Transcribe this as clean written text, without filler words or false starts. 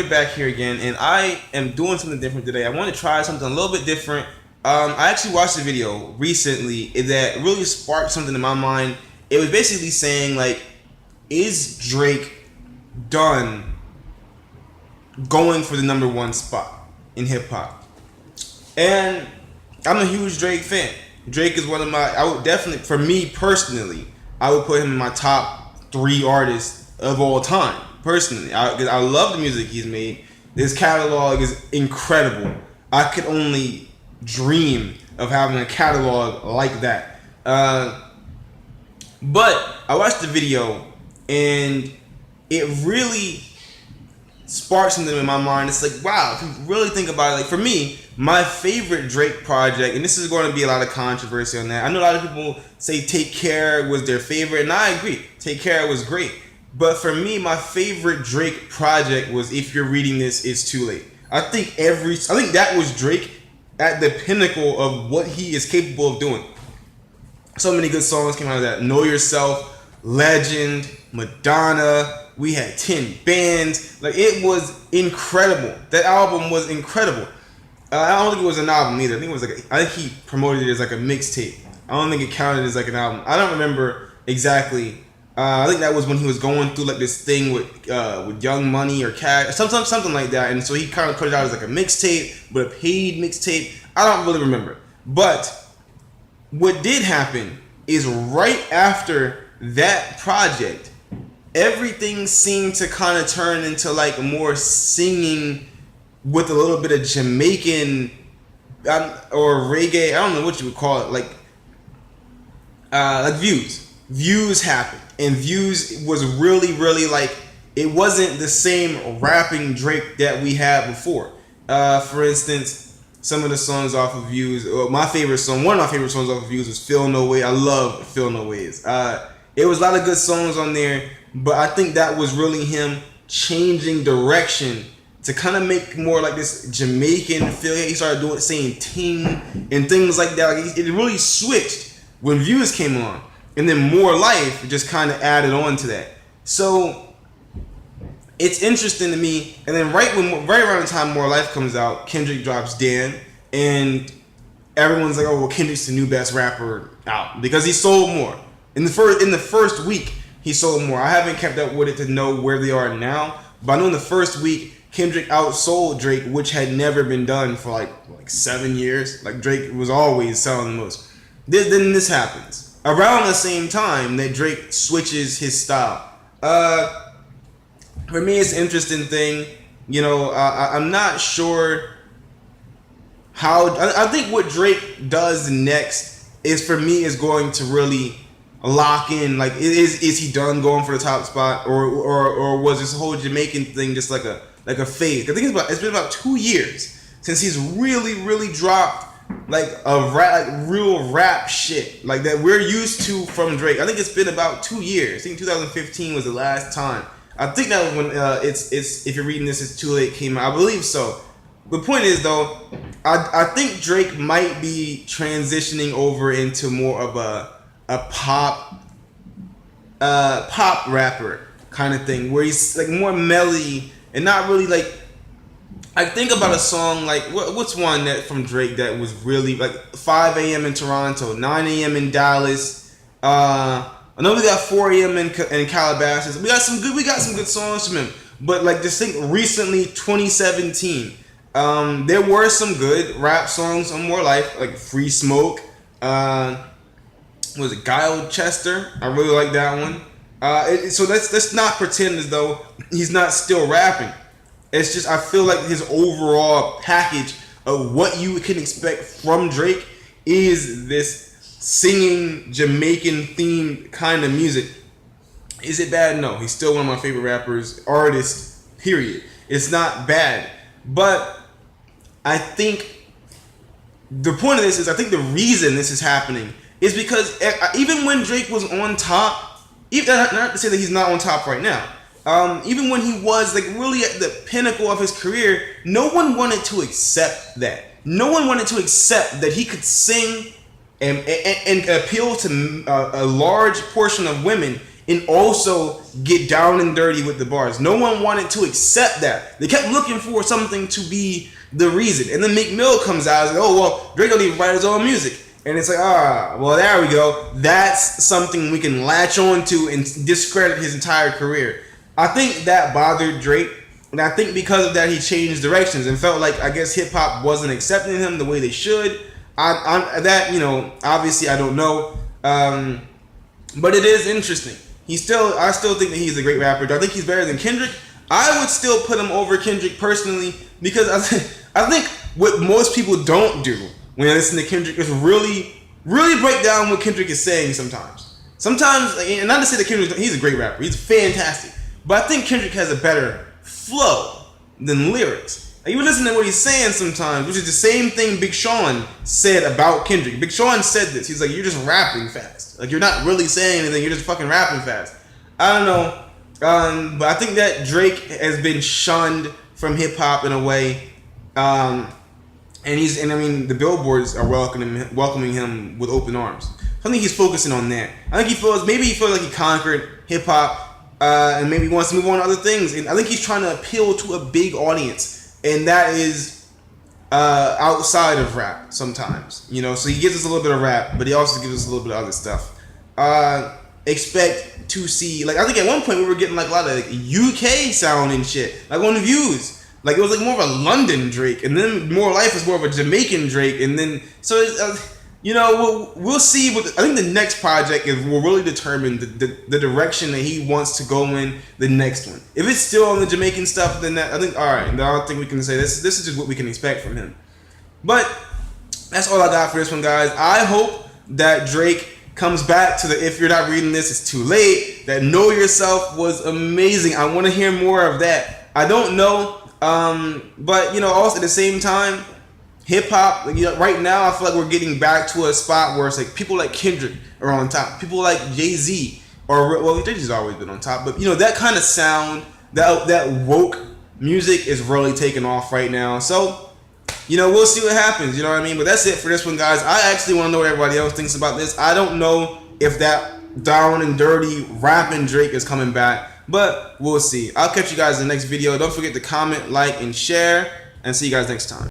back here again, and I am doing something different today. I want to try something a little bit different. I actually watched a video recently that really sparked something in my mind. It was basically saying, like, is Drake done going for the #1 spot in hip hop? And I'm a huge Drake fan. Drake is one of my, I would definitely, for me personally, I would put him in my top 3 artists of all time. Personally, I love the music he's made. His catalog is incredible. I could only dream of having a catalog like that. But I watched the video and it really sparked something in my mind. It's like, wow, if you really think about it, like for me, my favorite Drake project, and this is going to be a lot of controversy on that. I know a lot of people say Take Care was their favorite, and I agree. Take Care was great. But for me, my favorite Drake project was If You're Reading This, It's Too Late. I think that was Drake at the pinnacle of what he is capable of doing. So many good songs came out of that. Know Yourself, Legend, Madonna. We had 10 bands. Like, it was incredible. That album was incredible. I don't think it was an album either. I think it was I think he promoted it as like a mixtape. I don't think it counted as like an album. I don't remember exactly. I think that was when he was going through like this thing with Young Money or Cash, something like that. And so he kind of put it out as like a mixtape, but a paid mixtape. I don't really remember. But what did happen is right after that project, everything seemed to kind of turn into like more singing with a little bit of Jamaican or reggae. I don't know what you would call it. Like Views. Views happened. And Views was really, really like, it wasn't the same rapping Drake that we had before. For instance, some of the songs off of Views, one of my favorite songs off of Views was Feel No Way. I love Feel No Ways. It was a lot of good songs on there, but I think that was really him changing direction to kind of make more like this Jamaican feel. He started saying ting and things like that. Like, it really switched when Views came on. And then More Life just kind of added on to that. So it's interesting to me. And then right around the time More Life comes out, Kendrick drops Dan, and everyone's like, "Oh, well, Kendrick's the new best rapper out because he sold more." In the first week, he sold more. I haven't kept up with it to know where they are now, but I know in the first week, Kendrick outsold Drake, which had never been done for like 7 years. Like, Drake was always selling the most. Then this happens around the same time that Drake switches his style. For me, it's an interesting thing. You know, I'm not sure how. I think what Drake does next is going to really lock in. Like, is he done going for the top spot, or was this whole Jamaican thing just like a phase? I think it's been about 2 years since he's really dropped like real rap shit like that we're used to from Drake. I think it's been about 2 years. I think 2015 was the last time. I think that was when it's If You're Reading This, It's Too Late came out. I believe so. The point is though, I think Drake might be transitioning over into more of a pop rapper kind of thing, where he's like more melody and not really like. I think about a song like what's one that from Drake that was really like 5 a.m. in Toronto, 9 a.m. in Dallas. I know we got 4 a.m. in Calabasas. We got some good songs from him. But like this thing recently, 2017, there were some good rap songs on More Life, like Free Smoke. Was it Guile Chester? I really like that one. So let's not pretend as though he's not still rapping. It's just, I feel like his overall package of what you can expect from Drake is this singing Jamaican themed kind of music. Is it bad? No. He's still one of my favorite artists, period. It's not bad. But I think the point of this is, I think the reason this is happening is because even when Drake was on top, not to say that he's not on top right now, even when he was like really at the pinnacle of his career, no one wanted to accept that. No one wanted to accept that he could sing and appeal to a large portion of women and also get down and dirty with the bars. No one wanted to accept that. They kept looking for something to be the reason. And then Meek Mill comes out and like, oh, well, Drake don't even write his own music. And it's like, well, there we go. That's something we can latch on to and discredit his entire career. I think that bothered Drake. And I think because of that, he changed directions and felt like, I guess, hip-hop wasn't accepting him the way they should. Obviously I don't know. But it is interesting. I still think that he's a great rapper. Do I think he's better than Kendrick? I would still put him over Kendrick personally, because I think what most people don't do when they listen to Kendrick is really break down what Kendrick is saying sometimes. Sometimes, and not to say that he's a great rapper. He's fantastic. But I think Kendrick has a better flow than lyrics. Like, you listen to what he's saying sometimes, which is the same thing Big Sean said about Kendrick. Big Sean said this. He's like, you're just rapping fast. Like, you're not really saying anything. You're just fucking rapping fast. I don't know. But I think that Drake has been shunned from hip-hop in a way. And the billboards are welcoming him with open arms. I think he's focusing on that. I think he feels like he conquered hip-hop, and maybe he wants to move on to other things. And I think he's trying to appeal to a big audience. And that is outside of rap sometimes, So he gives us a little bit of rap, but he also gives us a little bit of other stuff. Expect to see, like, I think at one point we were getting like a lot of UK sound and shit, like on Views. Like, it was like more of a London Drake, and then More Life was more of a Jamaican Drake, and then so we'll see. I think the next project will really determine the direction that he wants to go in. The next one, if it's still on the Jamaican stuff, then I think all right. I don't think we can say this. This is just what we can expect from him. But that's all I got for this one, guys. I hope that Drake comes back to the "If you're not reading this, it's too late." That "Know Yourself" was amazing. I want to hear more of that. I don't know, but also at the same time, hip hop, right now I feel like we're getting back to a spot where it's like people like Kendrick are on top, people like Jay-Z, Jay-Z's always been on top, but that kind of sound, that woke music is really taking off right now. So we'll see what happens. You know what I mean? But that's it for this one, guys. I actually want to know what everybody else thinks about this. I don't know if that down and dirty rapping Drake is coming back, but we'll see. I'll catch you guys in the next video. Don't forget to comment, like, and share, and see you guys next time.